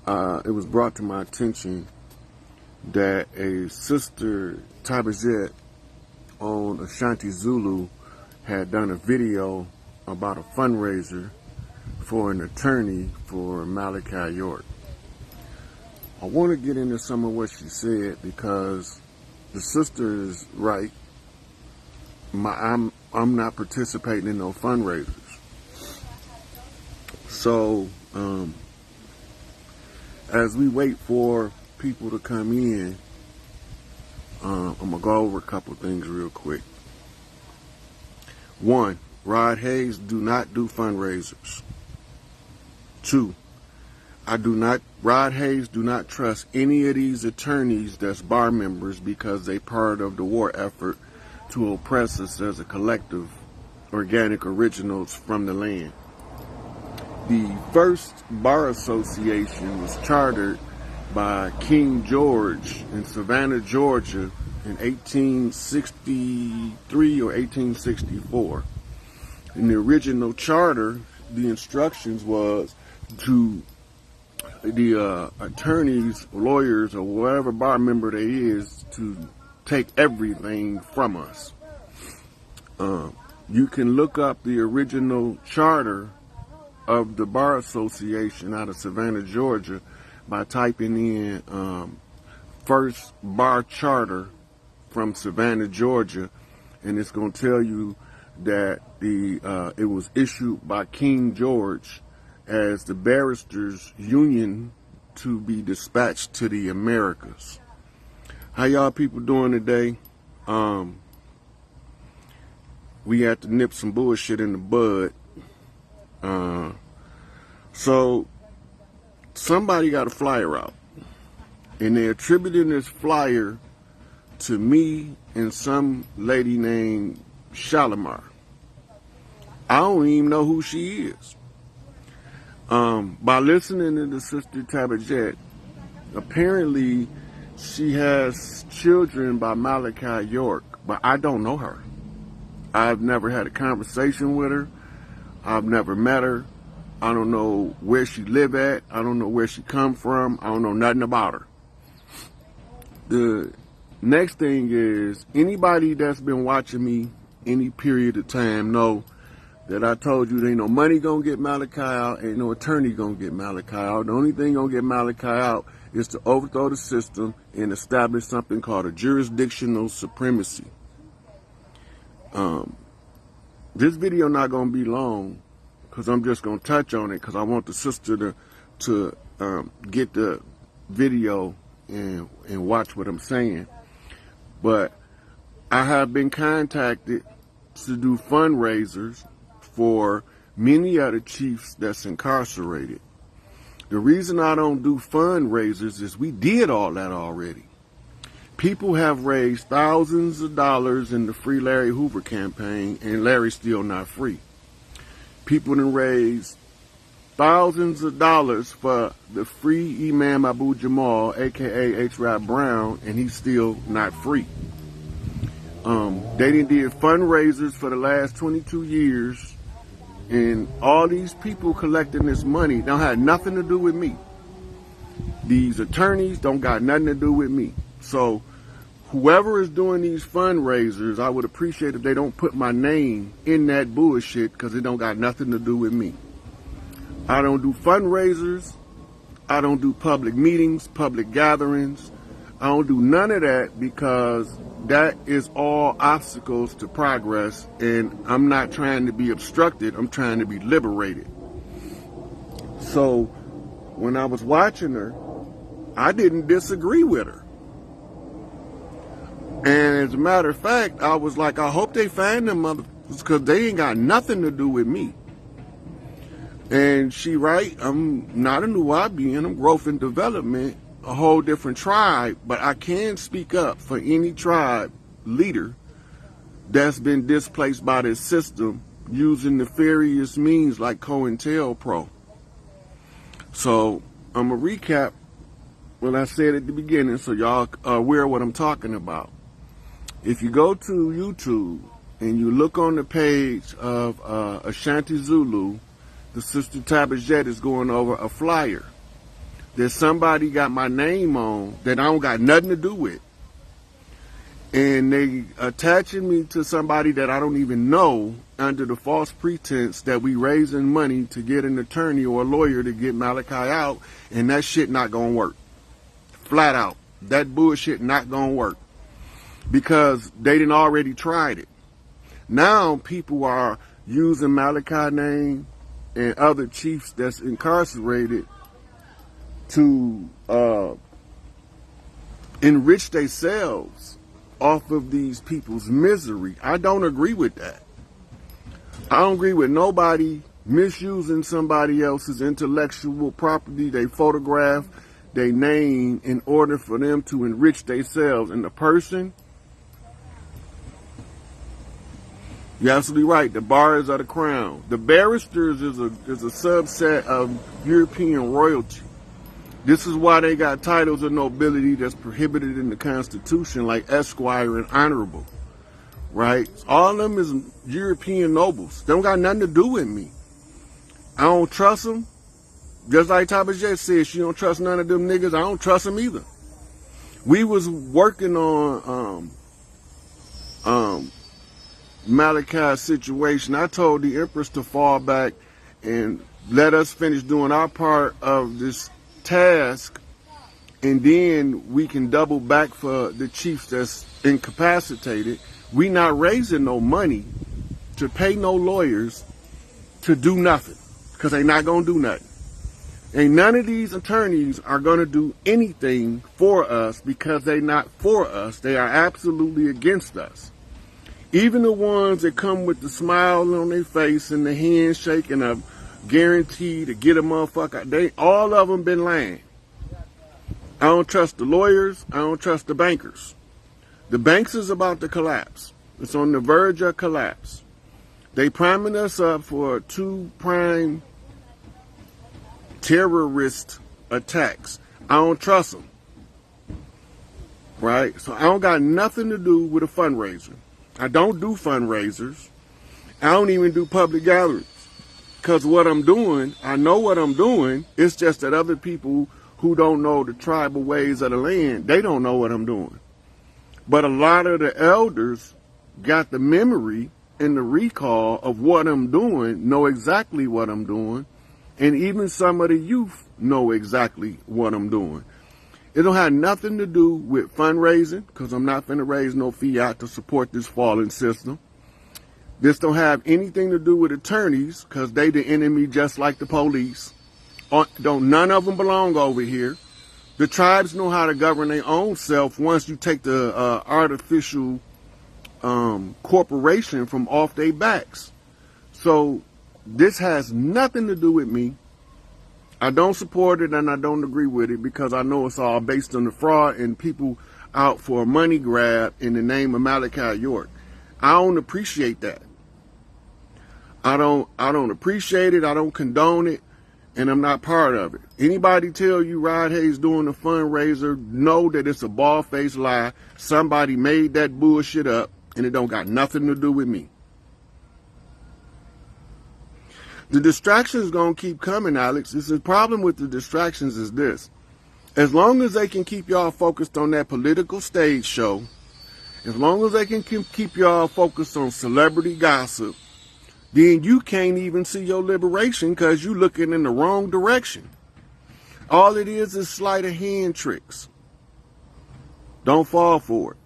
it was brought to my attention that a sister Tabajette on Ashanti Zulu had done a video about a fundraiser for an attorney for Malachi York. I want to get into some of what she said because the sister is right. I'm not participating in no fundraisers. So as we wait for people to come in, I'm gonna go over a couple things real quick. One, Rod Hayes do not do fundraisers. Two, Rod Hayes do not trust any of these attorneys that's bar members because they part of the war effort to oppress us as a collective, organic originals from the land. The first bar association was chartered by King George in Savannah, Georgia in 1863 or 1864. In the original charter, the instructions was to the attorneys, lawyers, or whatever bar member they is to take everything from us. You can look up the original charter of the Bar Association out of Savannah, Georgia by typing in first bar charter from Savannah, Georgia, and it's going to tell you that it was issued by King George as the barristers union to be dispatched to the Americas. How y'all people doing today? We had to nip some bullshit in the bud. So somebody got a flyer out, and they're attributing this flyer to me and some lady named Shalimar. I don't even know who she is. By listening to the sister Tabajette, apparently she has children by Malachi York, but I don't know her. I've never had a conversation with her. I've never met her. I don't know where she live at. I don't know where she come from. I don't know nothing about her. The next thing is, anybody that's been watching me any period of time know that I told you there ain't no money gonna get Malachi out, ain't no attorney gonna get Malachi out. The only thing gonna get Malachi out is to overthrow the system and establish something called a jurisdictional supremacy. This video not gonna be long because I'm just gonna touch on it because I want the sister to get the video and watch what I'm saying. But I have been contacted to do fundraisers for many other chiefs that's incarcerated. The reason I don't do fundraisers is we did all that already. People have raised thousands of dollars in the Free Larry Hoover campaign, and Larry's still not free. People done raised thousands of dollars for the free Imam Abu Jamal, aka H. Rod Brown, and he's still not free. They done did fundraisers for the last 22 years, and all these people collecting this money don't have nothing to do with me. These attorneys don't got nothing to do with me. So whoever is doing these fundraisers, I would appreciate if they don't put my name in that bullshit because it don't got nothing to do with me. I don't do fundraisers. I don't do public meetings, public gatherings. I don't do none of that because that is all obstacles to progress, and I'm not trying to be obstructed. I'm trying to be liberated. So when I was watching her, I didn't disagree with her. And as a matter of fact, I was like, I hope they find them motherfuckers because they ain't got nothing to do with me. And she right, I'm not a new YBN, I'm growth and development, a whole different tribe, but I can speak up for any tribe leader that's been displaced by this system using nefarious means like COINTELPRO. So I'm going to recap what I said at the beginning so y'all are aware of what I'm talking about. If you go to YouTube and you look on the page of Ashanti Zulu, the sister Tabajette is going over a flyer that somebody got my name on that I don't got nothing to do with. And they attaching me to somebody that I don't even know under the false pretense that we raising money to get an attorney or a lawyer to get Malachi out, and that shit not gonna work. Flat out. That bullshit not gonna work. Because they done already tried it. Now people are using Malachi name and other chiefs that's incarcerated to enrich themselves off of these people's misery. I don't agree with that. I don't agree with nobody misusing somebody else's intellectual property, they photograph, they name, in order for them to enrich themselves. And the person, you're absolutely right, the bars are the crown. The barristers is a subset of European royalty. This is why they got titles of nobility that's prohibited in the Constitution, like Esquire and Honorable, right? All of them is European nobles. They don't got nothing to do with me. I don't trust them. Just like Tabitha Jet said, she don't trust none of them niggas. I don't trust them either. We was working on Malachi's situation. I told the Empress to fall back and let us finish doing our part of this task, and then we can double back for the chiefs that's incapacitated. We not raising no money to pay no lawyers to do nothing, because they not gonna do nothing. And none of these attorneys are gonna do anything for us because they not for us. They are absolutely against us. Even the ones that come with the smile on their face and the handshake and a guarantee to get a motherfucker, they all of them been lying. I don't trust the lawyers. I don't trust the bankers. The banks is about to collapse. It's on the verge of collapse. They priming us up for 2 prime terrorist attacks. I don't trust them. Right? So I don't got nothing to do with a fundraiser. I don't do fundraisers. I don't even do public gatherings. Because what I'm doing, I know what I'm doing. It's just that other people who don't know the tribal ways of the land, they don't know what I'm doing. But a lot of the elders got the memory and the recall of what I'm doing, know exactly what I'm doing. And even some of the youth know exactly what I'm doing. It don't have nothing to do with fundraising, because I'm not finna raise no fiat to support this fallen system. This don't have anything to do with attorneys, because they the enemy just like the police. None of them belong over here. The tribes know how to govern their own self once you take the artificial corporation from off their backs. So this has nothing to do with me. I don't support it and I don't agree with it, because I know it's all based on the fraud and people out for a money grab in the name of Malachi York. I don't appreciate that. I don't appreciate it. I don't condone it, and I'm not part of it. Anybody tell you Rod Hayes doing a fundraiser, know that it's a bald-faced lie. Somebody made that bullshit up, and it don't got nothing to do with me. The distractions gonna keep coming, Alex. This is the problem with the distractions is this. As long as they can keep y'all focused on that political stage show, as long as they can keep y'all focused on celebrity gossip, then you can't even see your liberation because you looking in the wrong direction. All it is sleight of hand tricks. Don't fall for it.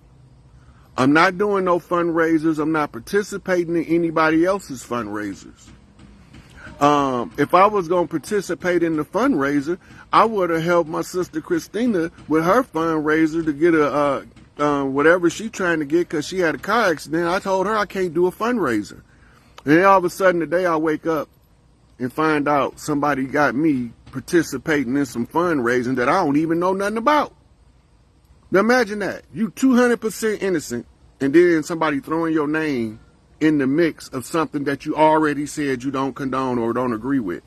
I'm not doing no fundraisers. I'm not participating in anybody else's fundraisers. If I was going to participate in the fundraiser, I would have helped my sister Christina with her fundraiser to get a whatever she's trying to get, because she had a car accident. I told her I can't do a fundraiser. And then all of a sudden today I wake up and find out somebody got me participating in some fundraising that I don't even know nothing about. Now imagine that. You 200% innocent, and then somebody throwing your name in the mix of something that you already said you don't condone or don't agree with,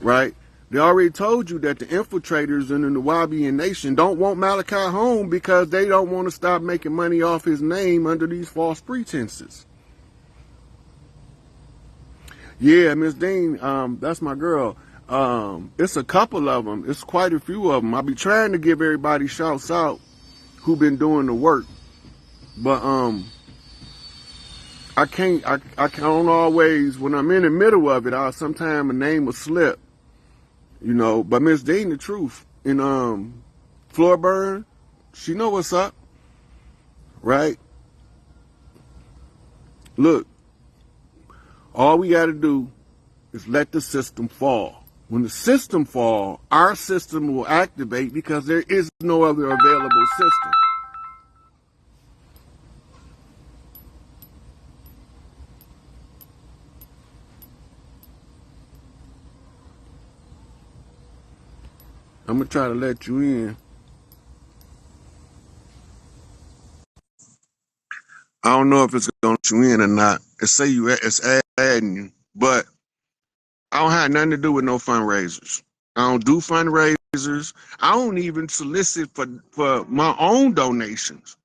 right? They already told you that the infiltrators in the Nubian nation don't want Malachi home because they don't want to stop making money off his name under these false pretenses. Yeah, Miss Dean, that's my girl. It's a couple of them. It's quite a few of them. I be trying to give everybody shouts out who been doing the work, but I can't. I can't always. When I'm in the middle of it, sometimes a name will slip, you know. But Miss Dean, the truth, and Floorburn, she know what's up, right? Look, all we got to do is let the system fall. When the system fall, our system will activate because there is no other available system. I'm going to try to let you in. I don't know if it's going to let you in or not. It's adding you, but I don't have nothing to do with no fundraisers. I don't do fundraisers. I don't even solicit for my own donations,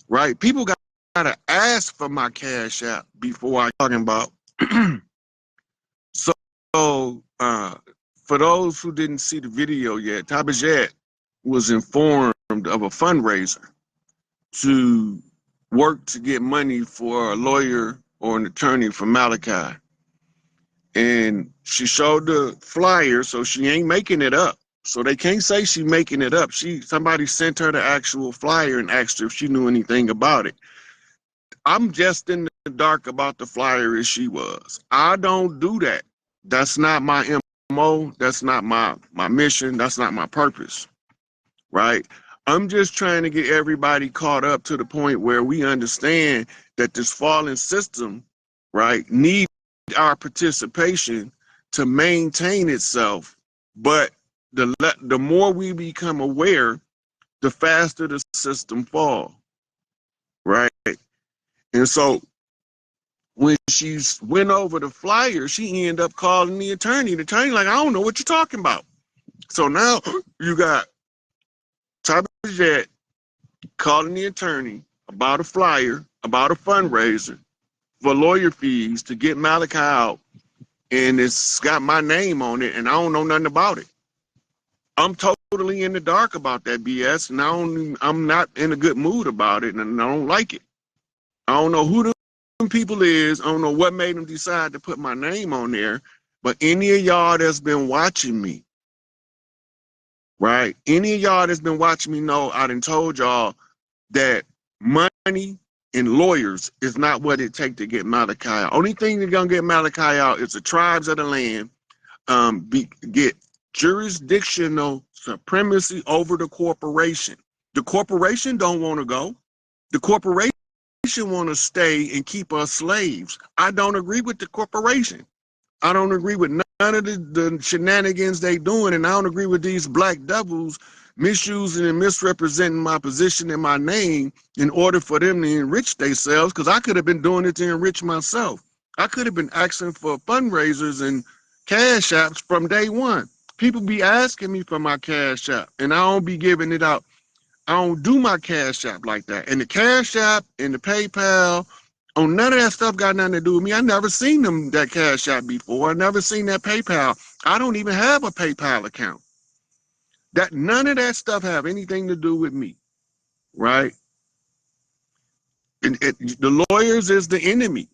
right? People got to ask for my Cash App before I talking about. So, for those who didn't see the video yet, Tabajat was informed of a fundraiser to work to get money for a lawyer or an attorney for Malachi. And she showed the flyer, so she ain't making it up. So they can't say she's making it up. Somebody sent her the actual flyer and asked her if she knew anything about it. I'm just in the dark about the flyer as she was. I don't do that. That's not my MO. That's not my mission. That's not my purpose, right? I'm just trying to get everybody caught up to the point where we understand that this fallen system, right, needs our participation to maintain itself. But the more we become aware, the faster the system falls, right? And so when she went over the flyer, she ended up calling the attorney. The attorney like, I don't know what you're talking about. So now you got Tabajat calling the attorney about a flyer, about a fundraiser for lawyer fees to get Malachi out, and it's got my name on it, and I don't know nothing about it. I'm totally in the dark about that BS, and I'm not in a good mood about it, and I don't like it. I don't know who them people is. I don't know what made them decide to put my name on there, but any of y'all that's been watching me, right? Any of y'all that's been watching me know I done told y'all that money and lawyers is not what it takes to get Malachi out. Only thing that's gonna get Malachi out is the tribes of the land get jurisdictional supremacy over the corporation. The corporation don't want to go. The corporation want to stay and keep us slaves. I don't agree with the corporation. I don't agree with none of the shenanigans they doing, and I don't agree with these black devils misusing and misrepresenting my position and my name in order for them to enrich themselves, because I could have been doing it to enrich myself. I could have been asking for fundraisers and cash apps from day one. People be asking me for my cash app, and I don't be giving it out. I don't do my cash app like that. And the cash app and the PayPal, on none of that stuff got nothing to do with me. I never seen that cash app before. I never seen that PayPal. I don't even have a PayPal account. That none of that stuff have anything to do with me, right? The lawyers is the enemy.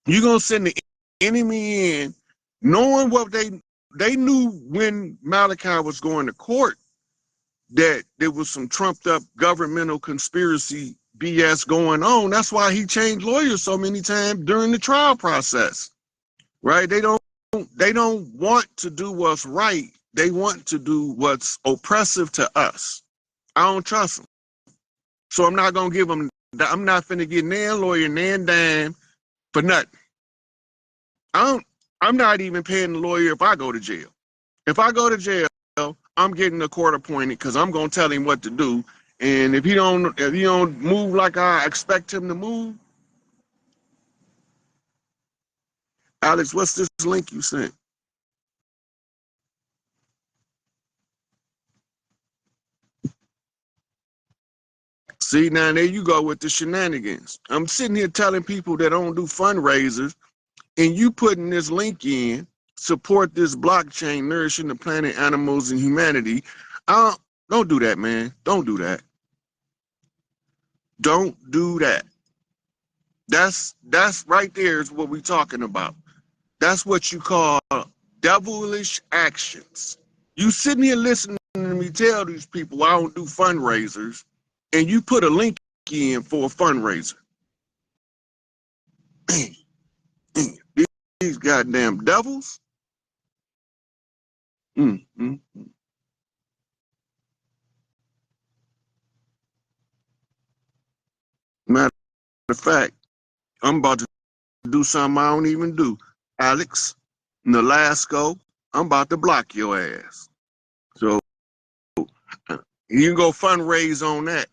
You're gonna send the enemy in, knowing what they knew when Malachi was going to court, that there was some trumped up governmental conspiracy BS going on. That's why he changed lawyers so many times during the trial process, right? They don't want to do what's right. They want to do what's oppressive to us. I don't trust them. So I'm not going to give them, I'm not finna get nan lawyer, nan dime for nothing. I'm not even paying the lawyer if I go to jail. If I go to jail, I'm getting a court appointed because I'm gonna tell him what to do. And if he don't move like I expect him to move, Alex, what's this link you sent? See, now there you go with the shenanigans. I'm sitting here telling people that don't do fundraisers, and you putting this link in support this blockchain nourishing the planet, animals, and humanity. Don't do that, man. Don't do that. Don't do that. That's right there is what we're talking about. That's what you call devilish actions. You sitting here listening to me tell these people I don't do fundraisers, and you put a link in for a fundraiser. These goddamn devils. Matter of fact, I'm about to do something I don't even do. Alex, Nolasco, I'm about to block your ass. So you can go fundraise on that.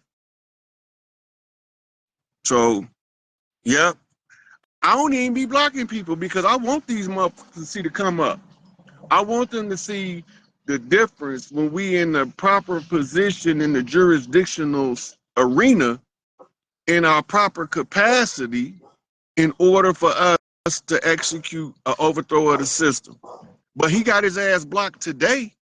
So, yep. I don't even be blocking people because I want these motherfuckers to see to come up. I want them to see the difference when we in the proper position in the jurisdictional arena in our proper capacity in order for us to execute an overthrow of the system. But he got his ass blocked today,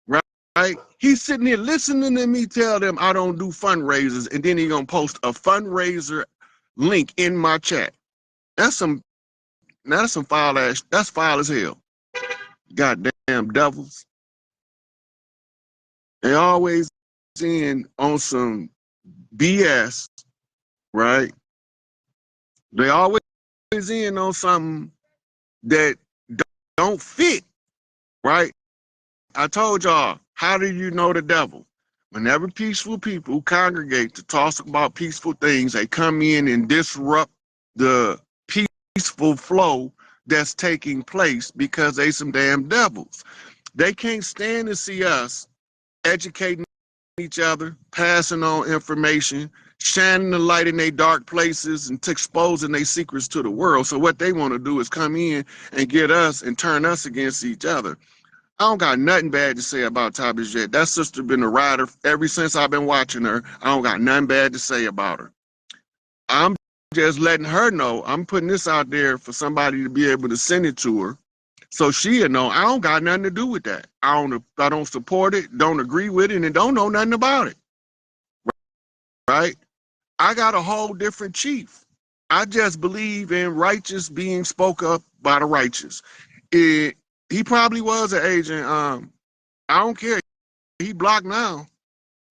right? He's sitting here listening to me tell them I don't do fundraisers, and then he gonna post a fundraiser link in my chat. That's some foul ass. That's foul as hell. Goddamn devils. They always in on some BS, right? They always in on something that don't fit, right? I told y'all, how do you know the devil? Whenever peaceful people congregate to talk about peaceful things, they come in and disrupt the peaceful flow that's taking place because they some damn devils. They can't stand to see us educating each other, passing on information, shining the light in their dark places and exposing their secrets to the world. So what they want to do is come in and get us and turn us against each other. I don't got nothing bad to say about Tabitha. That sister been a rider ever since I've been watching her. I don't got nothing bad to say about her. I'm just letting her know I'm putting this out there for somebody to be able to send it to her so she'll know I don't got nothing to do with that. I don't support it, don't agree with it, and don't know nothing about it. Right? I got a whole different chief. I just believe in righteous being spoke up by the righteous. He probably was an agent. I don't care. He blocked now.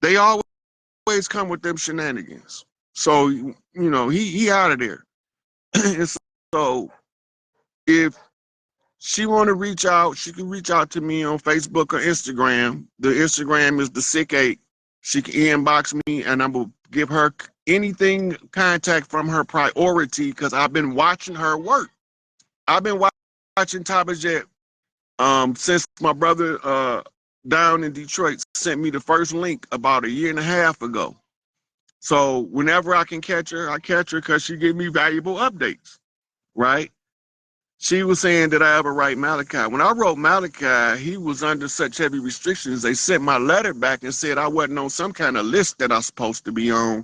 They always come with them shenanigans. So, you know, he out of there. And so if she want to reach out, she can reach out to me on Facebook or Instagram. The Instagram is the SikApe. She can inbox me and I'm going to give her anything contact from her priority because I've been watching her work. I've been watching Tabitha since my brother down in Detroit sent me the first link about a year and a half ago. So whenever I can catch her, I catch her because she give me valuable updates, right? She was saying that I ever write Malachi. When I wrote Malachi, he was under such heavy restrictions. They sent my letter back and said I wasn't on some kind of list that I was supposed to be on,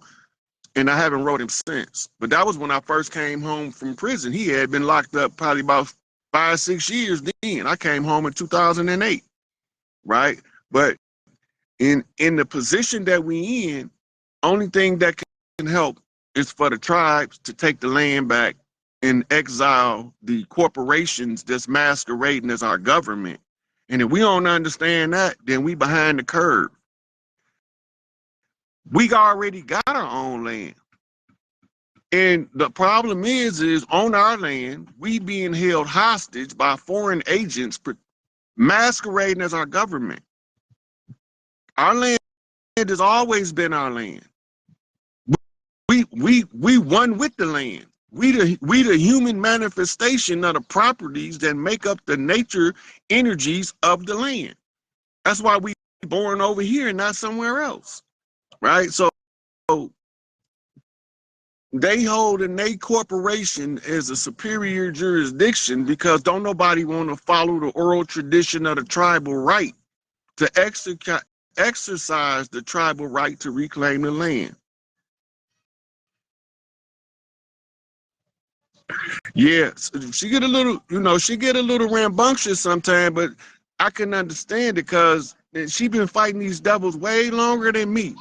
and I haven't wrote him since. But that was when I first came home from prison. He had been locked up probably about 5-6 years then. I came home in 2008, right? But in the position that we in, only thing that can help is for the tribes to take the land back and exile the corporations that's masquerading as our government. And if we don't understand that, then we behind the curve. We already got our own land. And the problem is on our land, we being held hostage by foreign agents masquerading as our government. Our land has always been our land. We one with the land. We the human manifestation of the properties that make up the nature energies of the land. That's why we born over here and not somewhere else, right? So they hold a NEGPIFOR corporation as a superior jurisdiction because don't nobody want to follow the oral tradition of the tribal right to exercise the tribal right to reclaim the land. Yeah, she get a little, you know, she get a little rambunctious sometimes, but I can understand it because she been fighting these devils way longer than me.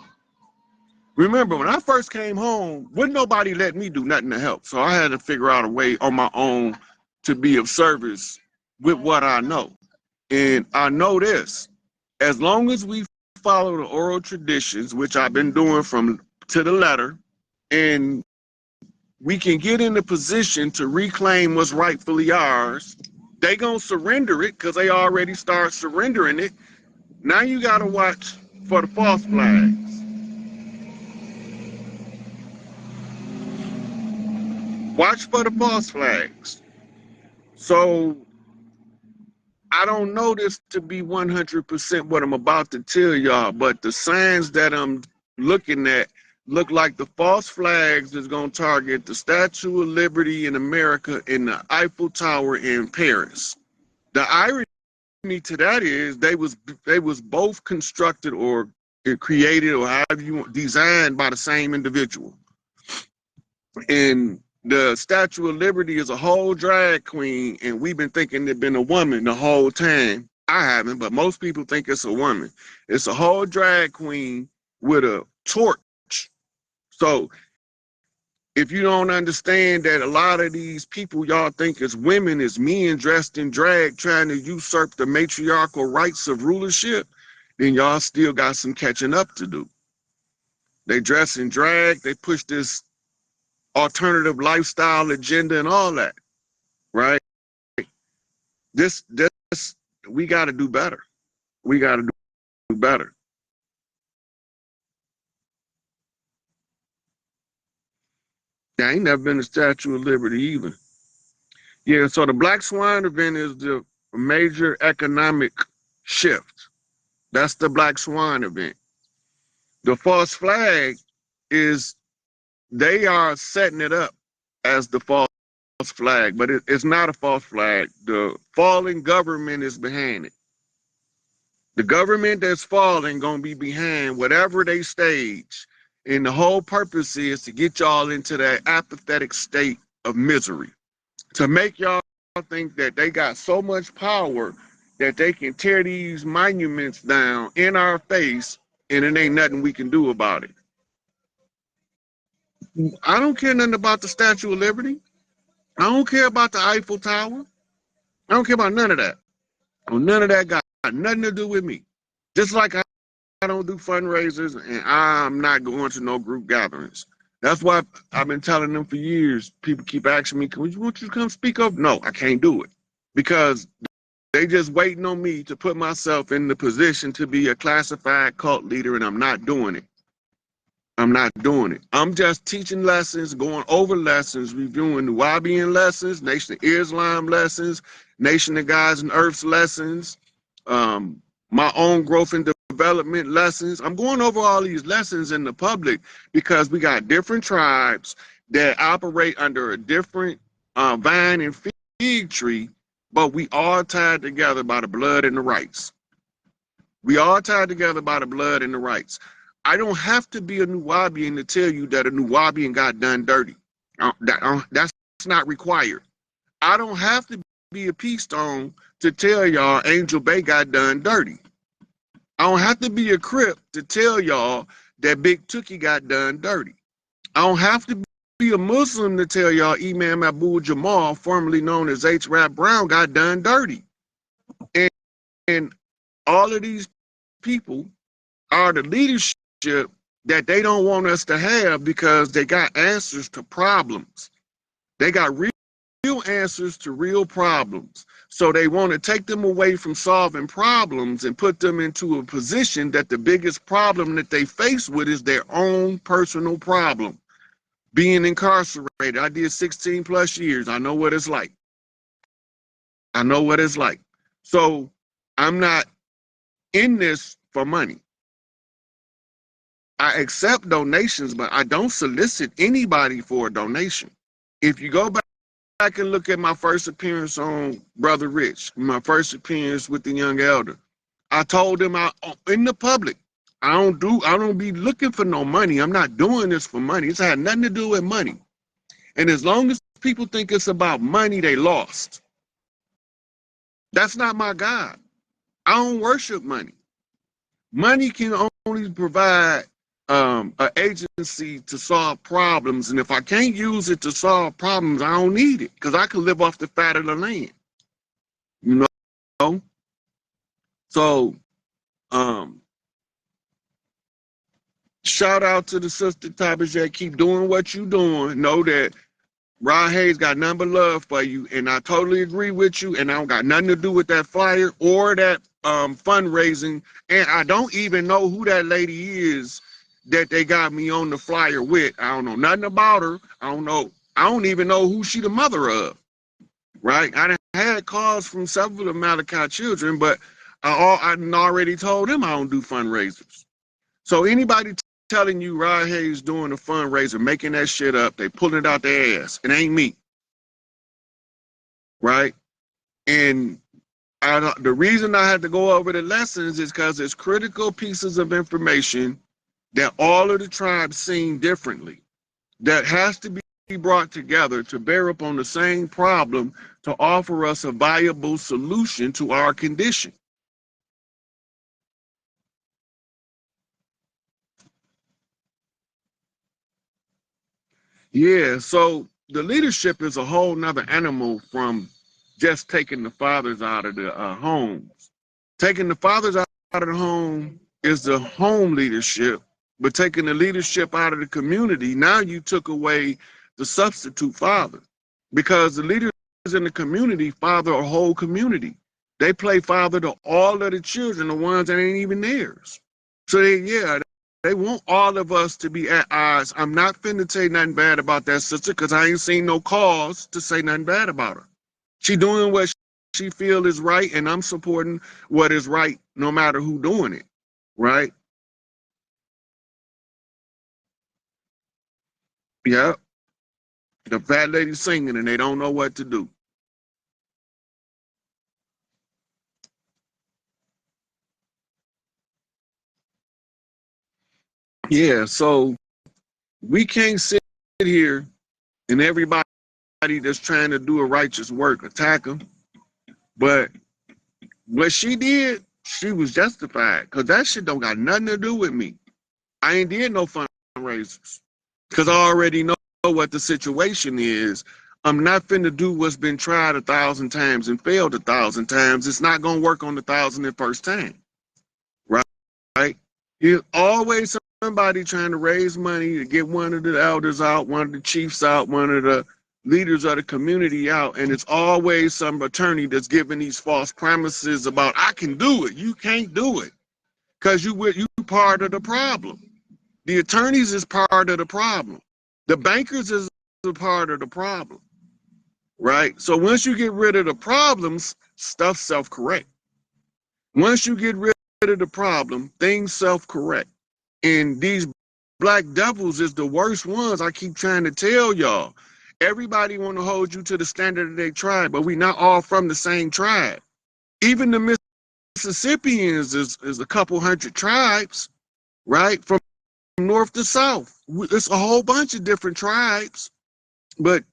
Remember, when I first came home, wouldn't nobody let me do nothing to help. So I had to figure out a way on my own to be of service with what I know. And I know this, as long as we follow the oral traditions, which I've been doing from to the letter, and we can get in a position to reclaim what's rightfully ours, they gonna surrender it because they already start surrendering it. Now you gotta watch for the false flags. Watch for the false flags. So I don't know this to be 100% what I'm about to tell y'all, but the signs that I'm looking at look like the false flags is going to target the Statue of Liberty in America and the Eiffel Tower in Paris. The irony to that is they was both constructed or created or however you want, designed by the same individual. And the Statue of Liberty is a whole drag queen, and we've been thinking it been a woman the whole time. I haven't, but most people think it's a woman. It's a whole drag queen with a torch. So if you don't understand that a lot of these people y'all think is women is men dressed in drag trying to usurp the matriarchal rights of rulership, then y'all still got some catching up to do. They dress in drag, they push this alternative lifestyle agenda and all that, right? This we got to do better. We got to do better. I ain't never been to Statue of Liberty either. Yeah, so the Black Swan event is the major economic shift. That's the Black Swan event. The false flag is they are setting it up as the false flag, but it's not a false flag. The falling government is behind it. The government that's falling gonna be behind whatever they stage. And the whole purpose is to get y'all into that apathetic state of misery. To make y'all think that they got so much power that they can tear these monuments down in our face and it ain't nothing we can do about it. I don't care nothing about the Statue of Liberty. I don't care about the Eiffel Tower. I don't care about none of that. None of that got nothing to do with me. Just like I don't do fundraisers and I'm not going to no group gatherings. That's why I've been telling them for years. People keep asking me, "Can you want you to come speak up?" No, I can't do it because they just waiting on me to put myself in the position to be a classified cult leader, and I'm not doing it. I'm not doing it. I'm just teaching lessons, going over lessons, reviewing the Nubian lessons, Nation of Islam lessons, Nation of Gods and Earths lessons, my own growth and development lessons. I'm going over all these lessons in the public because we got different tribes that operate under a different vine and fig tree, but we all tied together by the blood and the rights. We all tied together by the blood and the rights. I don't have to be a Nubian to tell you that a Nubian got done dirty. That's not required. I don't have to be a peace stone to tell y'all Angel Bay got done dirty. I don't have to be a Crip to tell y'all that Big Tookie got done dirty. I don't have to be a Muslim to tell y'all Imam Abu Jamal, formerly known as H. Rap Brown, got done dirty. And all of these people are the leadership that they don't want us to have because they got answers to problems. They got real answers to real problems. So they want to take them away from solving problems and put them into a position that the biggest problem that they face with is their own personal problem. Being incarcerated. I did 16 plus years. I know what it's like. I know what it's like. So I'm not in this for money. I accept donations, but I don't solicit anybody for a donation. If you go back and look at my first appearance on Brother Rich, my first appearance with the young elder, I told him in the public, I don't be looking for no money. I'm not doing this for money. It's had nothing to do with money. And as long as people think it's about money, they lost. That's not my God. I don't worship money. Money can only provide an agency to solve problems, and if I can't use it to solve problems, I don't need it, because I can live off the fat of the land. You know? So, shout out to the sister Tabitha. Keep doing what you doing. Know that Rod Hayes got nothing but love for you, and I totally agree with you, and I don't got nothing to do with that flyer or that fundraising, and I don't even know who that lady is that they got me on the flyer with. I don't know nothing about her. I don't even know who she the mother of, right? I done had calls from several of Malachi children, but I already told them I don't do fundraisers. So anybody telling you Rod Hayes doing a fundraiser, making that shit up, they pulling it out their ass. It ain't me, right? And the reason I had to go over the lessons is because it's critical pieces of information that all of the tribes seen differently, that has to be brought together to bear upon the same problem to offer us a viable solution to our condition. Yeah, so the leadership is a whole nother animal from just taking the fathers out of the homes. Taking the fathers out of the home is the home leadership, but taking the leadership out of the community, now you took away the substitute father, because the leaders in the community father a whole community. They play father to all of the children, the ones that ain't even theirs. So they want all of us to be at odds. I'm not finna say nothing bad about that sister, because I ain't seen no cause to say nothing bad about her. She doing what she feel is right, and I'm supporting what is right no matter who doing it, right? Yeah, the fat lady singing and they don't know what to do. Yeah, so we can't sit here and everybody that's trying to do a righteous work attack them. But what she did, she was justified, because that shit don't got nothing to do with me. I ain't did no fundraisers, because I already know what the situation is. I'm not finna do what's been tried 1,000 times and failed 1,000 times. It's not gonna work on the 1,001st time, right? There's always somebody trying to raise money to get one of the elders out, one of the chiefs out, one of the leaders of the community out, and it's always some attorney that's giving these false promises about I can do it. You can't do it, because you part of the problem. The attorneys is part of the problem. The bankers is a part of the problem, right? So once you get rid of the problems, stuff self-correct. Once you get rid of the problem, things self-correct. And these black devils is the worst ones. I keep trying to tell y'all. Everybody want to hold you to the standard of their tribe, but we not all from the same tribe. Even the Mississippians is a couple hundred tribes, right? From north to south. It's a whole bunch of different tribes, but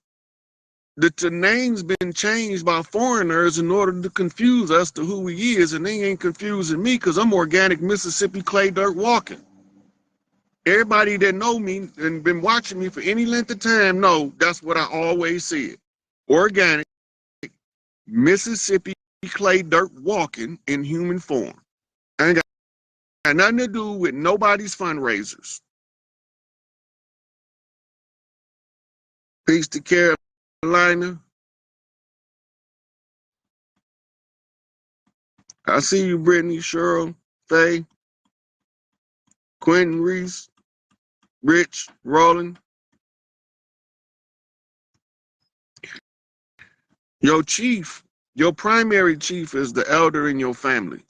the name's been changed by foreigners in order to confuse us to who he is, and they ain't confusing me, because I'm organic Mississippi clay dirt walking. Everybody that know me and been watching me for any length of time know that's what I always said. Organic Mississippi clay dirt walking in human form. I ain't got nothing to do with nobody's fundraisers. Peace to Carolina. I see you, Brittany, Cheryl, Faye, Quentin, Reese, Rich, Roland. Your chief, your primary chief is the elder in your family.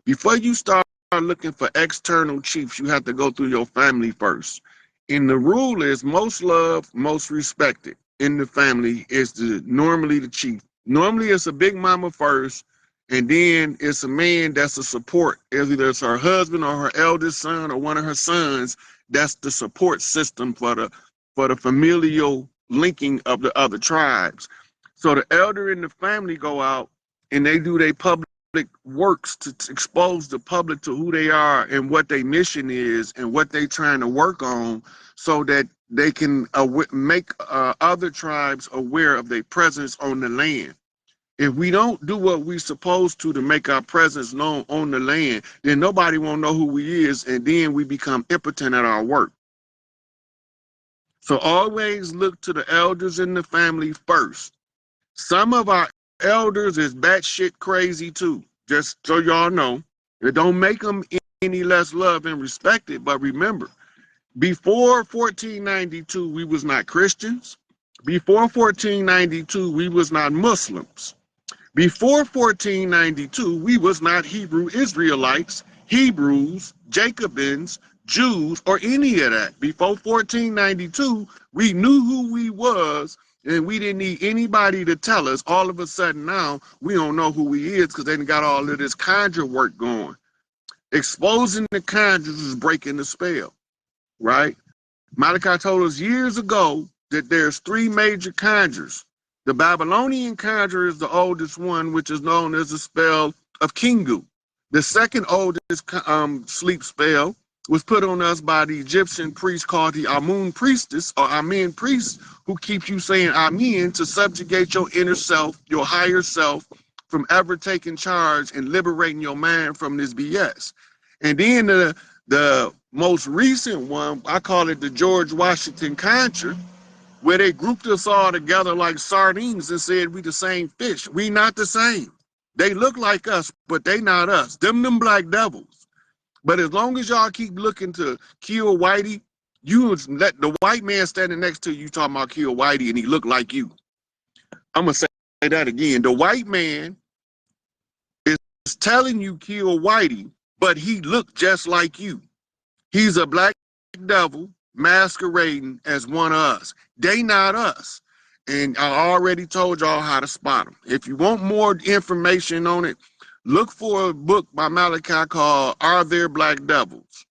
Before you start looking for external chiefs, you have to go through your family first. And the rule is most loved, most respected in the family is normally the chief. Normally it's a big mama first, and then it's a man that's a support. Either it's her husband or her eldest son or one of her sons. That's the support system for the familial linking of the other tribes. So the elder and the family go out and they do their public works to expose the public to who they are and what their mission is and what they're trying to work on, so that they can make other tribes aware of their presence on the land. If we don't do what we're supposed to make our presence known on the land, then nobody won't know who we is, and then we become impotent at our work. So always look to the elders in the family first. Some of our elders is batshit crazy too, just so y'all know. It don't make them any less loved and respected, but remember, before 1492, we was not Christians. Before 1492, we was not Muslims. Before 1492, we was not Hebrew Israelites, Hebrews, Jacobins, Jews, or any of that. Before 1492, we knew who we was, and we didn't need anybody to tell us. All of a sudden now, we don't know who we is because they done got all of this conjure work going. Exposing the conjurers is breaking the spell, right? Malachi told us years ago that there's 3 major conjures. The Babylonian conjure is the oldest one, which is known as the spell of Kingu. The second oldest sleep spell was put on us by the Egyptian priest called the Amun priestess, or Amen priest, who keeps you saying Amen to subjugate your inner self, your higher self, from ever taking charge and liberating your mind from this BS. And then the most recent one, I call it the George Washington conjure, where they grouped us all together like sardines and said we the same fish. We not the same. They look like us, but they not us. Them black devils. But as long as y'all keep looking to kill Whitey, you let the white man standing next to you talking about kill Whitey and he look like you. I'm gonna say that again. The white man is telling you kill Whitey, but he looked just like you. He's a black devil masquerading as one of us. They not us. And I already told y'all how to spot them. If you want more information on it, look for a book by Malachi called Are There Black Devils?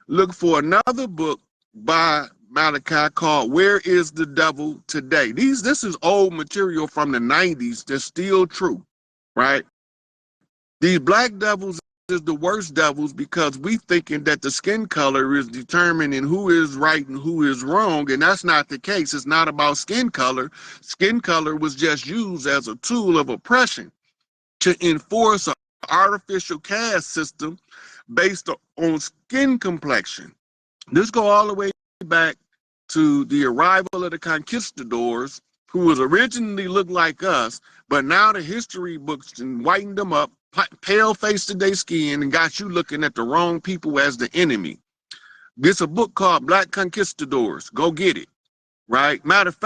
Look for another book by Malachi called Where is the Devil Today? This is old material from the 90s that's still true, right? These black devils is the worst devils because we thinking that the skin color is determining who is right and who is wrong, and that's not the case. It's not about skin color. Skin color was just used as a tool of oppression to enforce an artificial caste system based on skin complexion. This go all the way back to the arrival of the conquistadors, who was originally looked like us, but now the history books and whitened them up, pale faced their skin, and got you looking at the wrong people as the enemy. There's a book called Black Conquistadors. Go get it, right? Matter of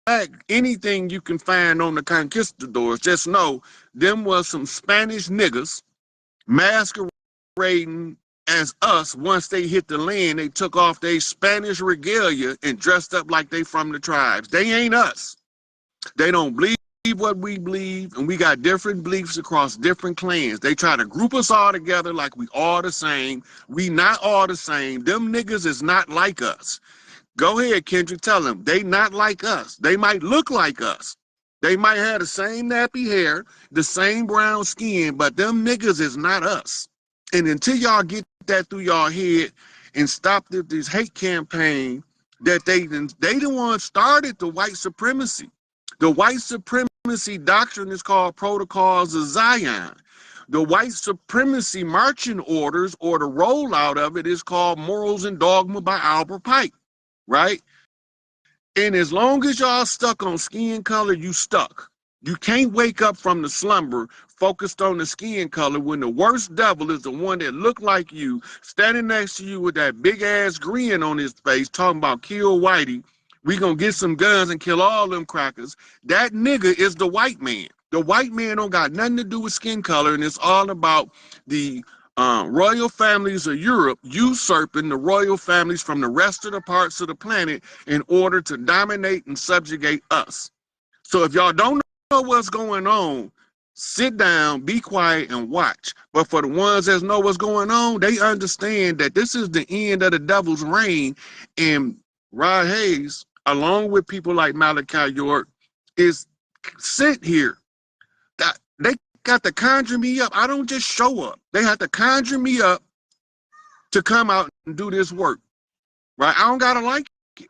fact, anything you can find on the conquistadors, just know them was some Spanish niggas masquerading as us. Once they hit the land, they took off their Spanish regalia and dressed up like they from the tribes. They ain't us. They don't believe what we believe, and we got different beliefs across different clans. They try to group us all together like we all the same. We not all the same. Them niggas is not like us. Go ahead, Kendrick, tell them they not like us. They might look like us. They might have the same nappy hair, the same brown skin, but them niggas is not us. And until y'all get that through y'all head and stop this hate campaign, that they the ones started the white supremacy. The white supremacy doctrine is called Protocols of Zion. The white supremacy marching orders, or the rollout of it, is called Morals and Dogma by Albert Pike, right? And as long as y'all stuck on skin color, you stuck. You can't wake up from the slumber focused on the skin color when the worst devil is the one that look like you, standing next to you with that big ass grin on his face, talking about kill Whitey. We gonna get some guns and kill all them crackers. That nigga is the white man. The white man don't got nothing to do with skin color, and it's all about the royal families of Europe usurping the royal families from the rest of the parts of the planet in order to dominate and subjugate us. So if y'all don't know what's going on, sit down, be quiet, and watch. But for the ones that know what's going on, they understand that this is the end of the devil's reign, and Rod Hayes along with people like Malachi York, is sent here. That they got to conjure me up. I don't just show up. They have to conjure me up to come out and do this work. Right? I don't gotta like it.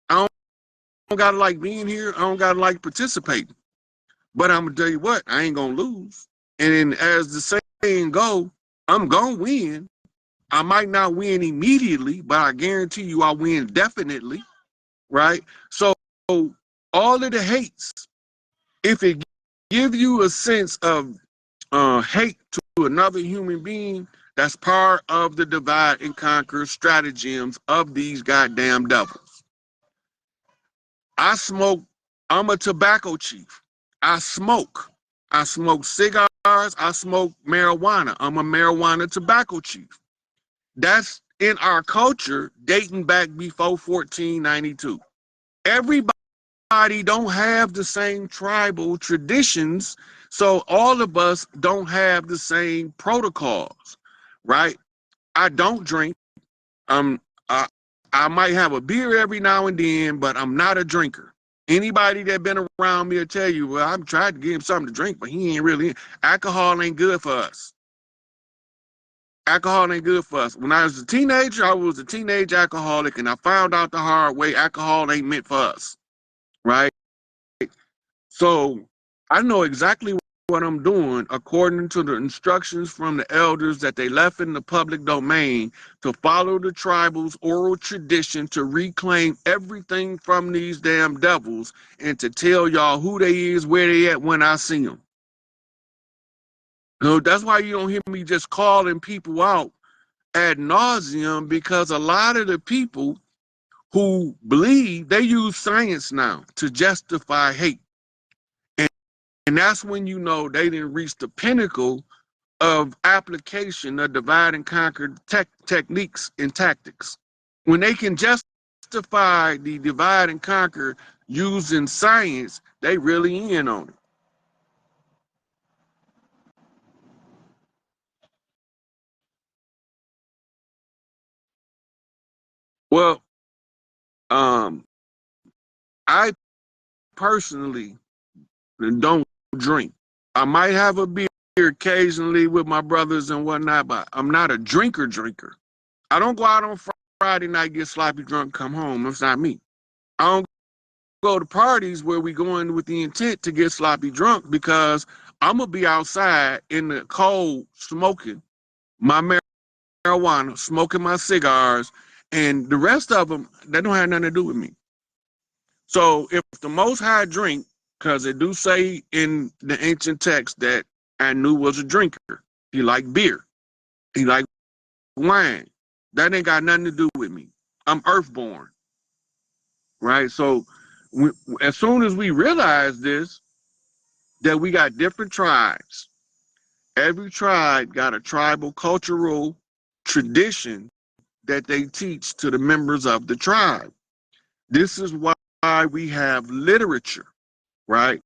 I don't gotta like being here. I don't gotta like participating. But I'm gonna tell you what, I ain't gonna lose. And as the saying go, I'm gonna win. I might not win immediately, but I guarantee you I'll win definitely. Right? So all of the hates, if it gives you a sense of hate to another human being, that's part of the divide and conquer stratagems of these goddamn devils. I smoke, I'm a tobacco chief. I smoke. I smoke cigars, I smoke marijuana. I'm a marijuana tobacco chief. That's in our culture dating back before 1492. Everybody don't have the same tribal traditions, so all of us don't have the same protocols, right? I don't drink. Um, I, I might have a beer every now and then, but I'm not a drinker. Anybody that been around me will tell you, well, I've tried to give him something to drink, but he ain't really. Alcohol ain't good for us. Alcohol ain't good for us. When I was a teenager, I was a teenage alcoholic, and I found out the hard way, alcohol ain't meant for us, right? So I know exactly what I'm doing according to the instructions from the elders that they left in the public domain to follow the tribal's oral tradition to reclaim everything from these damn devils and to tell y'all who they is, where they at when I see them. So that's why you don't hear me just calling people out ad nauseum, because a lot of the people who believe, they use science now to justify hate. And that's when you know they didn't reach the pinnacle of application of divide and conquer techniques and tactics. When they can justify the divide and conquer using science, they really in on it. Well, um, I personally don't drink. I might have a beer occasionally with my brothers and whatnot, but I'm not a drinker. I don't go out on Friday night, get sloppy drunk, come home. That's not me. I don't go to parties where we go in with the intent to get sloppy drunk, because I'm gonna be outside in the cold smoking my marijuana, smoking my cigars, and the rest of them, they don't have nothing to do with me. So if the Most High drink, because it do say in the ancient text that Anu was a drinker, he liked beer, he liked wine, that ain't got nothing to do with me. I'm earthborn, right? So as soon as we realize this, that we got different tribes. Every tribe got a tribal cultural tradition that they teach to the members of the tribe. This is why we have literature, right?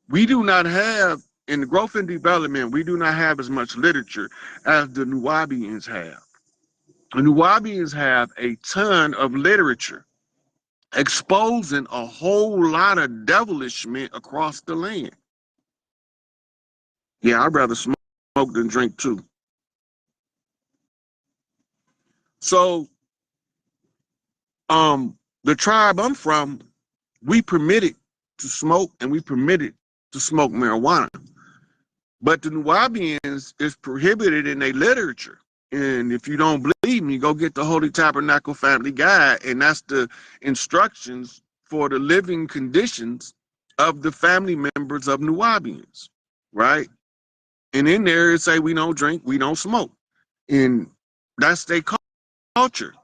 We do not have, in the growth and development, we do not have as much literature as the Nubians have. The Nubians have a ton of literature exposing a whole lot of devilishment across the land. Yeah, I'd rather smoke than drink too. So, the tribe I'm from, we permitted to smoke, and we permitted to smoke marijuana. But the Nubians is prohibited in their literature. And if you don't believe me, go get the Holy Tabernacle Family Guide, and that's the instructions for the living conditions of the family members of Nubians, right? And in there it say we don't drink, we don't smoke. And that's their culture.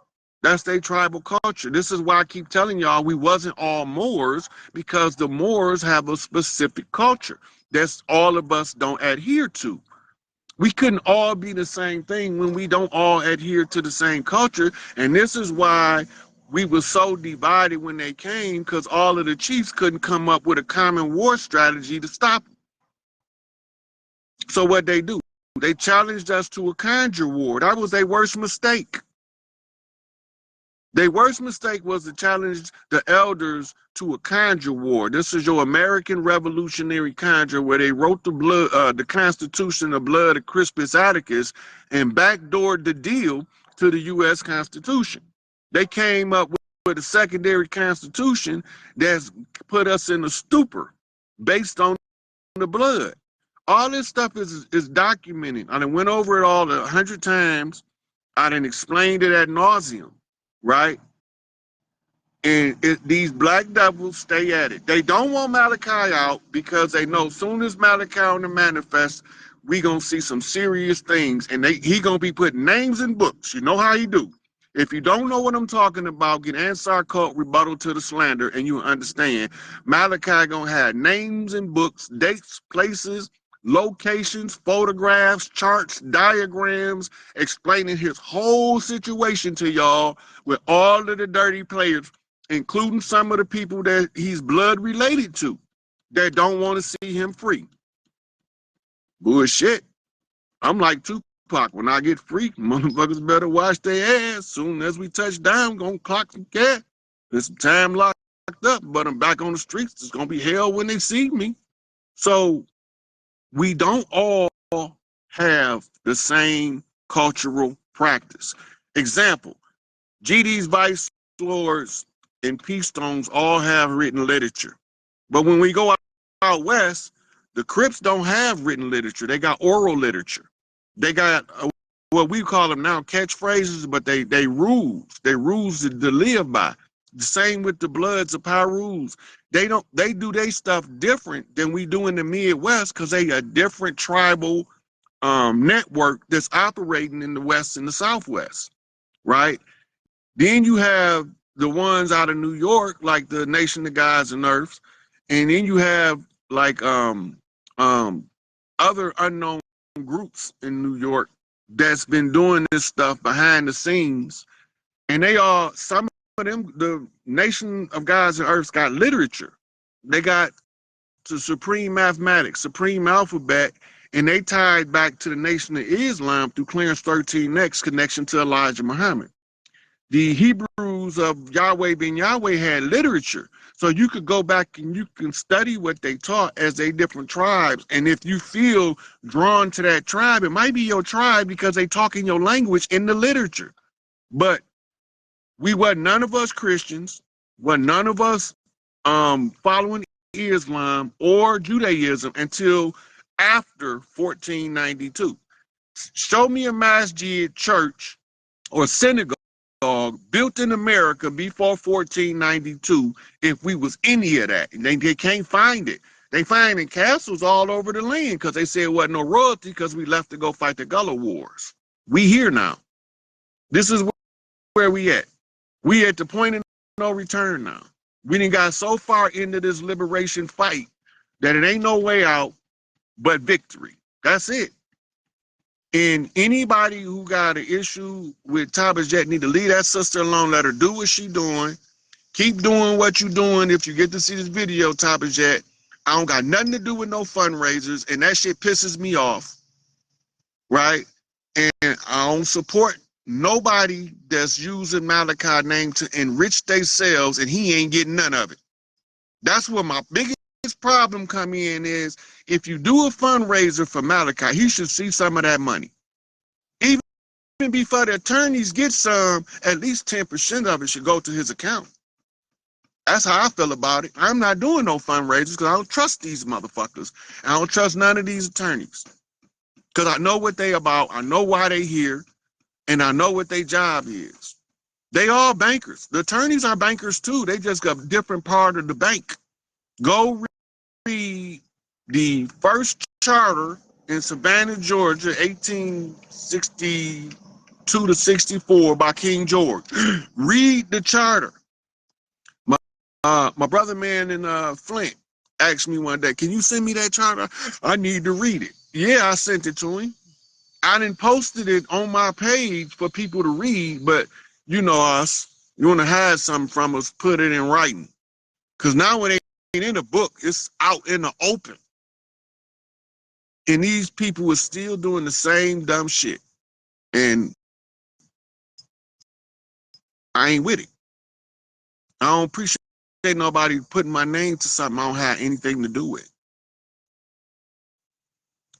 That's their tribal culture. This is why I keep telling y'all we wasn't all Moors, because the Moors have a specific culture that's all of us don't adhere to. We couldn't all be the same thing when we don't all adhere to the same culture. And this is why we were so divided when they came, because all of the chiefs couldn't come up with a common war strategy to stop them. So what they do? They challenged us to a conjure war. That was their worst mistake. Their worst mistake was to challenge the elders to a conjure war. This is your American Revolutionary Conjure, where they wrote the Constitution of blood of Crispus Attucks and backdoored the deal to the U.S. Constitution. They came up with a secondary constitution that's put us in a stupor based on the blood. All this stuff is documented. I done went over it all 100 times. I done explained it ad nauseum, right? And these black devils stay at it. They don't want Malachi out because they know soon as Malachi on the manifest, we gonna see some serious things, and he gonna be putting names in books. You know how he do. If you don't know what I'm talking about, get Ansar Cult rebuttal to the slander, and you understand. Malachi gonna have names in books, dates, places, locations, photographs, charts, diagrams, explaining his whole situation to y'all with all of the dirty players, including some of the people that he's blood related to that don't want to see him free. Bullshit. I'm like Tupac. When I get free, motherfuckers better wash their ass. Soon as we touch down, gonna clock some cash. There's some time locked up, but I'm back on the streets. It's gonna be hell when they see me. So we don't all have the same cultural practice. Example, GD's vice lords and peace stones all have written literature. But when we go out west, the Crips don't have written literature. They got oral literature. They got what we call them now catchphrases, but they rules. They rules to live by. The same with the Bloods of Pyrus. They do their stuff different than we do in the Midwest because they a different tribal network that's operating in the West and the Southwest, right? Then you have the ones out of New York, like the Nation of Gods and Earths, and then you have like other unknown groups in New York that's been doing this stuff behind the scenes, and they are some of them. The Nation of Gods and Earths got literature. They got the Supreme Mathematics, Supreme Alphabet, and they tied back to the Nation of Islam through Clarence 13X connection to Elijah Muhammad. The Hebrews of Yahweh ben Yahweh had literature. So you could go back and you can study what they taught as they different tribes. And if you feel drawn to that tribe, it might be your tribe because they talk in your language in the literature. But we were none of us Christians, were none of us following Islam or Judaism until after 1492. Show me a masjid, church, or synagogue built in America before 1492 if we was any of that. And they can't find it. They finding castles all over the land because they said it wasn't no royalty because we left to go fight the Gullah Wars. We here now. This is where we at. We at the point of no return now. We done got so far into this liberation fight that it ain't no way out but victory. That's it. And anybody who got an issue with Tabitha need to leave that sister alone. Let her do what she doing. Keep doing what you doing. If you get to see this video, Tabitha, I don't got nothing to do with no fundraisers, and that shit pisses me off, right? And I don't support nobody that's using Malachi's name to enrich themselves, and he ain't getting none of it. That's where my biggest problem come in is if you do a fundraiser for Malachi, he should see some of that money. Even before the attorneys get some, at least 10% of it should go to his account. That's how I feel about it. I'm not doing no fundraisers because I don't trust these motherfuckers. I don't trust none of these attorneys because I know what they about. I know why they here, and I know what their job is. They all bankers. The attorneys are bankers too. They just got a different part of the bank. Go read the first charter in Savannah, Georgia, 1862 to 64 by King George. Read the charter. My brother man in Flint asked me one day, can you send me that charter? I need to read it. Yeah, I sent it to him. I didn't posted it on my page for people to read, but you know us, you want to hide something from us, put it in writing. Because now it ain't in a book, it's out in the open. And these people are still doing the same dumb shit. And I ain't with it. I don't appreciate nobody putting my name to something I don't have anything to do with.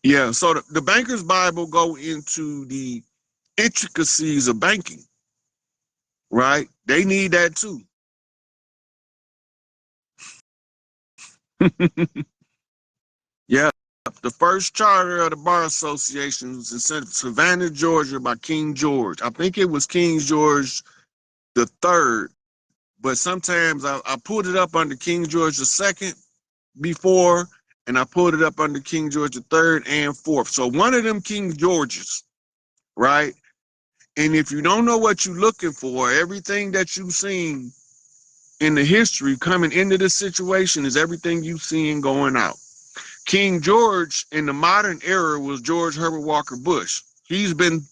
Yeah, so the Banker's Bible go into the intricacies of banking, right? They need that too. Yeah, the first charter of the Bar Association was in Savannah, Georgia by King George. I think it was King George the third, but sometimes I pulled it up under King George the second before, and I pulled it up under King George the third and fourth. So one of them King Georges, right? And if you don't know what you're looking for, everything that you've seen in the history coming into this situation is everything you've seen going out. King George in the modern era was George Herbert Walker Bush. He's been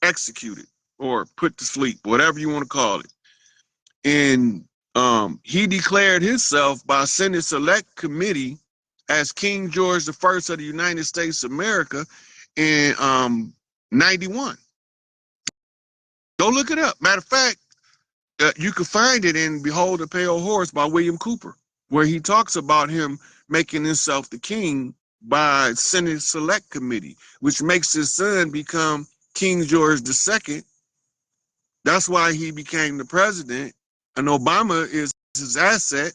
executed or put to sleep, whatever you want to call it. And he declared himself by Senate Select Committee as King George the First of the United States of America in 91. Go look it up. Matter of fact, you can find it in Behold the Pale Horse by William Cooper, where he talks about him making himself the king by Senate Select Committee, which makes his son become King George II. That's why he became the president, and Obama is his asset,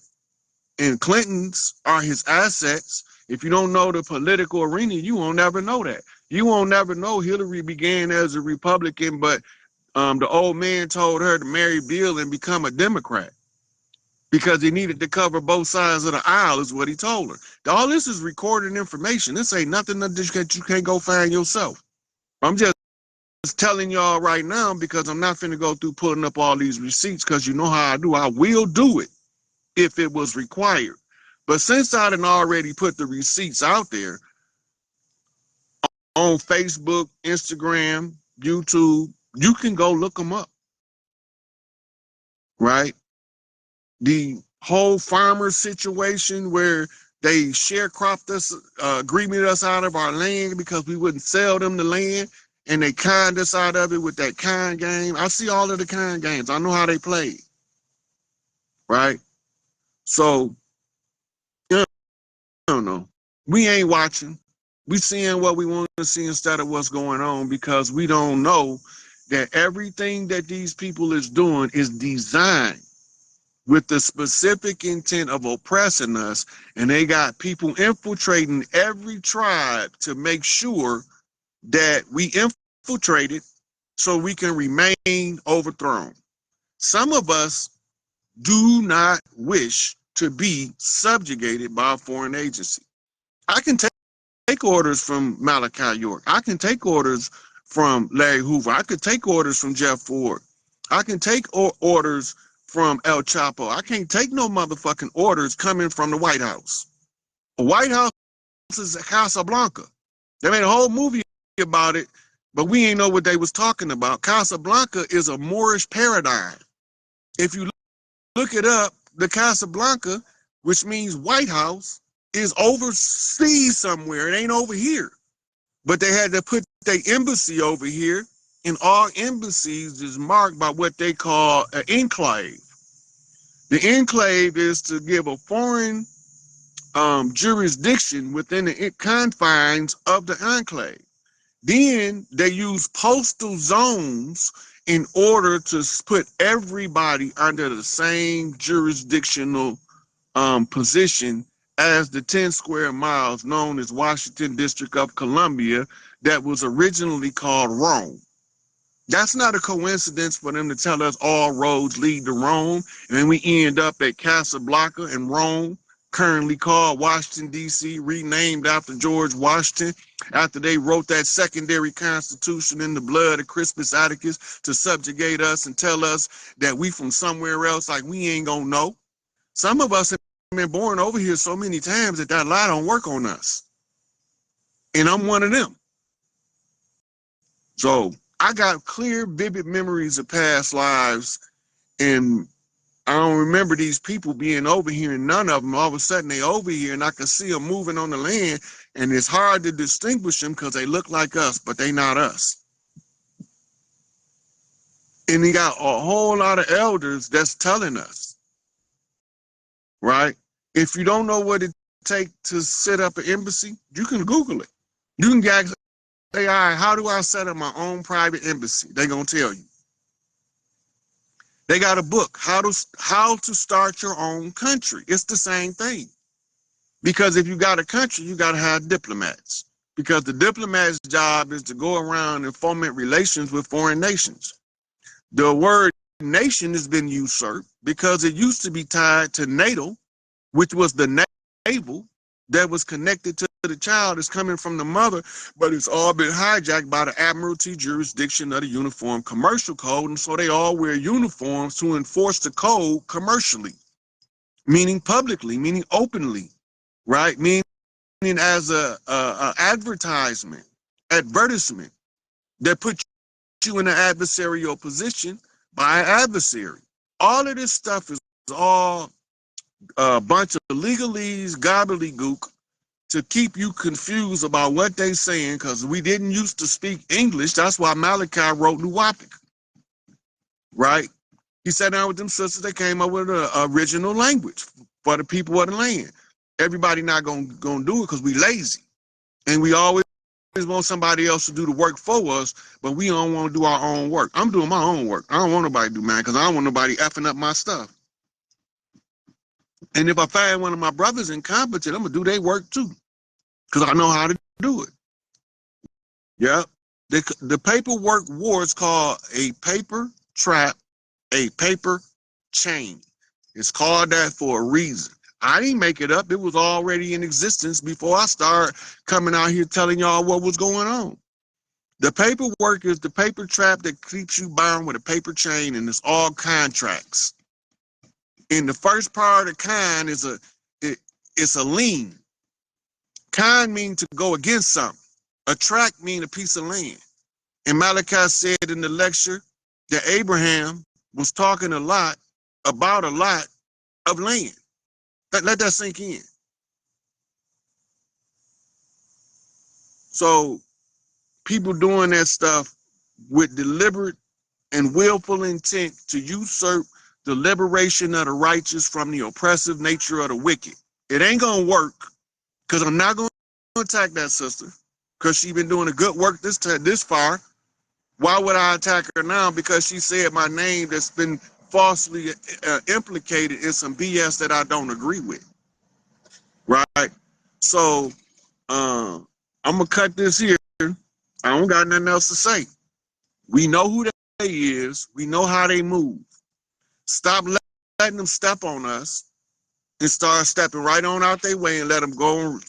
and Clinton's are his assets. If you don't know the political arena, you won't never know that. You won't never know Hillary began as a Republican, but the old man told her to marry Bill and become a Democrat because he needed to cover both sides of the aisle, is what he told her. All this is recorded information. This ain't nothing that you can't go find yourself. I'm just telling y'all right now because I'm not finna go through pulling up all these receipts because you know how I do. I will do it if it was required. But since I done already put the receipts out there on Facebook, Instagram, YouTube, you can go look them up, right? The whole farmer situation where they sharecropped us, greeted us out of our land because we wouldn't sell them the land, and they conned us out of it with that con game. I see all of the con games. I know how they played, right? So, I don't know. We ain't watching. We seeing what we want to see instead of what's going on because we don't know that everything that these people is doing is designed with the specific intent of oppressing us, and they got people infiltrating every tribe to make sure that we infiltrated so we can remain overthrown. Some of us do not wish to be subjugated by a foreign agency. I can take orders from Malachi York. I can take orders from Larry Hoover. I could take orders from Jeff Ford. I can take orders from El Chapo. I can't take no motherfucking orders coming from the White House. The White House is Casablanca. They made a whole movie about it, but we ain't know what they was talking about. Casablanca is a Moorish paradigm. If you look it up, the Casablanca, which means White House, is overseas somewhere. It ain't over here. But they had to put their embassy over here, and all embassies is marked by what they call an enclave. The enclave is to give a foreign jurisdiction within the confines of the enclave. Then they use postal zones in order to put everybody under the same jurisdictional position as the 10 square miles known as Washington District of Columbia that was originally called Rome. That's not a coincidence for them to tell us all roads lead to Rome, and then we end up at Casablanca in Rome, currently called Washington, D.C., renamed after George Washington, after they wrote that secondary constitution in the blood of Crispus Attucks to subjugate us and tell us that we from somewhere else like we ain't gonna know. Some of us have been born over here so many times that lie don't work on us. And I'm one of them. So I got clear, vivid memories of past lives, and I don't remember these people being over here, and none of them, all of a sudden they over here, and I can see them moving on the land, and it's hard to distinguish them because they look like us, but they not us. And he got a whole lot of elders that's telling us, right? If you don't know what it takes to set up an embassy, you can Google it. You can ask AI, how do I set up my own private embassy? They're going to tell you. They got a book, how to start your own country. It's the same thing. Because if you got a country, you got to have diplomats. Because the diplomat's job is to go around and foment relations with foreign nations. The word nation has been usurped because it used to be tied to natal, which was the navel that was connected to the child is coming from the mother, but it's all been hijacked by the admiralty jurisdiction of the Uniform Commercial Code, and so they all wear uniforms to enforce the code commercially, meaning publicly, meaning openly, right? Meaning as a advertisement that puts you in an adversarial position by an adversary. All of this stuff is all a bunch of legalese, gobbledygook to keep you confused about what they saying, because we didn't used to speak English. That's why Malachi wrote Nuwapic, right? He sat down with them sisters. They came up with an original language for the people of the land. Everybody not gonna do it because we lazy, and we always want somebody else to do the work for us, but we don't want to do our own work. I'm doing my own work. I don't want nobody to do mine because I don't want nobody effing up my stuff. And if I find one of my brothers incompetent, I'm gonna do their work too, because I know how to do it. Yeah. The paperwork war is called a paper trap, a paper chain. It's called that for a reason. I didn't make it up. It was already in existence before I started coming out here telling y'all what was going on. The paperwork is the paper trap that keeps you bound with a paper chain, and it's all contracts. And the first part of con is it's a lien. Con means to go against something. A tract means a piece of land. And Malachi said in the lecture that Abraham was talking a lot about a lot of land. Let that sink in. So people doing that stuff with deliberate and willful intent to usurp the liberation of the righteous from the oppressive nature of the wicked. It ain't gonna work, because I'm not gonna attack that sister, because she been doing a good work this far. Why would I attack her now? Because she said my name that's been falsely implicated in some BS that I don't agree with, right? So I'm gonna cut this here. I don't got nothing else to say. We know who they is. We know how they move. Stop letting them step on us and start stepping right on out their way and let them go and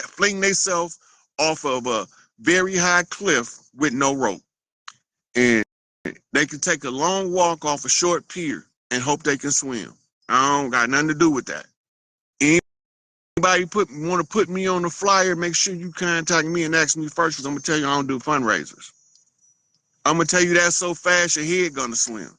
fling themselves off of a very high cliff with no rope. And they can take a long walk off a short pier and hope they can swim. I don't got nothing to do with that. Anybody want to put me on the flyer, make sure you contact me and ask me first, because I'm going to tell you I don't do fundraisers. I'm going to tell you that so fast your head going to swim.